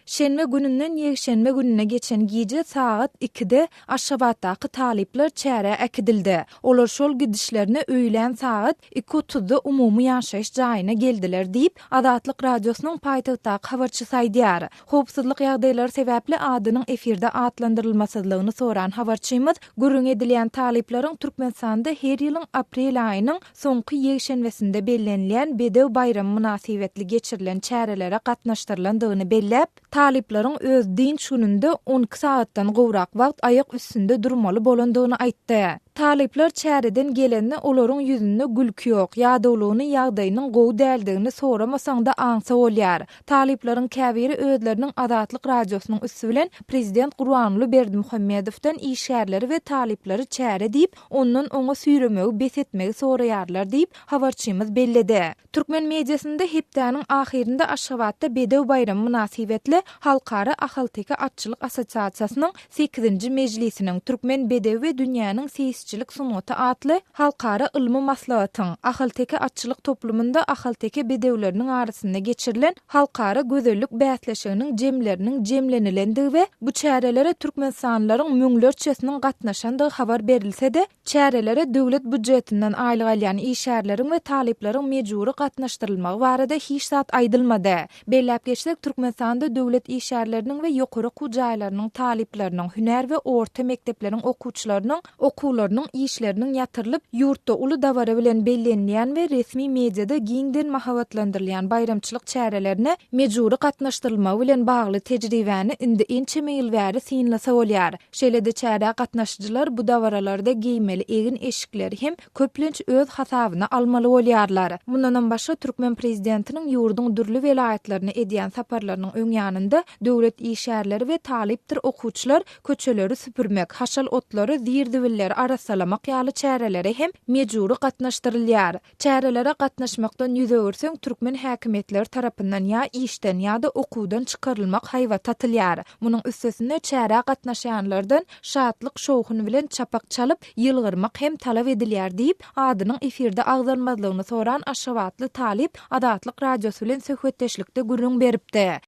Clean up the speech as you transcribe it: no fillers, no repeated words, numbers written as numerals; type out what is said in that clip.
Şenbe gününden ýekşenbe gününe geçen gije sagat 2-de Aşgabatdaky Talyplar çärä äkidildi. Olar şol gidişlerine öýlän sagat 2:30-da umumy ýaşaýyş jaýyna geldiler diýip Azatlyk Radiosynyň paýtagtdaky habarçysy aýdýar. Howpsuzlyk ýagdaýlary sebäpli adynyň efirde atlandyrylmasyzlygyny soran habarçymyz gürrüň edilýän Talyplaryň Türkmenistanda her ýylyň aprel aýynyň soňky ýekşenbesinde bellenilýän bedew bayramy münasibetli geçirilen çärelere gatnaşdyrylandygyny belläp, Talyplaryň öz din şununda 12 saatdan gowrak wagt aýak üstünde durmaly bolandygyny aýtdy. Talyplar çäreden gelende olaryň ýüzünde gülki ýok, ýa-da ýagdaýynyň gowy däldigini soramasaň da aňsa bolýar. Talyplaryň käbiri özleriniň Azatlyk Radiosynyň üssü bilen prezident Gurbanuly Berdimuhammedowdan işgärleri we talyplary çärä diýip, ondan oňa süýremegi besetmegi soraýarlar diýip habarçymyz belledi. Türkmen mediasynda hepdäniň ahirinde Aşgabatda bedew bayramy münasibetli halkara Azatlyk Atçylyk Assosiasiýasynyň 8-nji mejlisiniň Türkmen bedew we dünýäniň sesçilik sunuty atly halkara ilmi maslahatyň Azatlyk Atçylyk toplumunda Azatlyk bedewleriniň arasynda geçirilen halkara gözellik bäsleşiginiň jemleriniň jemlenilendigi we bu çärelere türkmensanlaryň müňlerçesiniň gatnaşandygy habar berilse-de, çärelere döwlet budjetinden aýlyk alýan işgärleriň we talyplaryň mejburi gatnaşdyrylmagy barada hiç zat aýdylmady. Belläp geçsek, Türkmenistanda döwlet işgärleriniň we ýokary okuw jaýlarynyň talyplarynyň hüner we orta mektepleriň okuwçylarynyň okuwlarynyň işleriniň ýatyrylyp ýurtda uly dawara bilen bellenýän we resmi mediada giňden mahabatlandyrylýan bayramçylyk çärelerine mejburi gatnaşdyrylmagy bilen bagly tejribäni indi ençe ýyl bäri synlasa bolýar. Şeýle-de çärä gatnaşjylar bu dawaralarda giýmeli egin eşikleri hem köplenç öz hasabyna almaly bolýarlar. Bundan başga Türkmen prezidentiniň ýurduň dürli welaýatlaryna edýän saparlarynyň öňýanynda döwlet işgärleri we talypdyr okuwçylar köçeleri süpürmek, haşal otlary, zirdiwilleri arasalamak ýaly çärelere hem mejburi gatnaşdyrylýar. Çärelere gatnaşmakdan ýüze Türkmen häkimetleri tarapyndan ýa işden ýa-da okuwdan çykarylmak haýwat atylýar. Munyň üstesinde çärä gatnaşanlardan şatlyk şowhuny bilen çapak çalyp ýylgyrmak hem talap edilýär diýip adynyň efirde agzalmazlygyny soran Aşgabatly talyp Azatlyk Radiosy bilen söhbetdeşlikde gürrüň beripdi.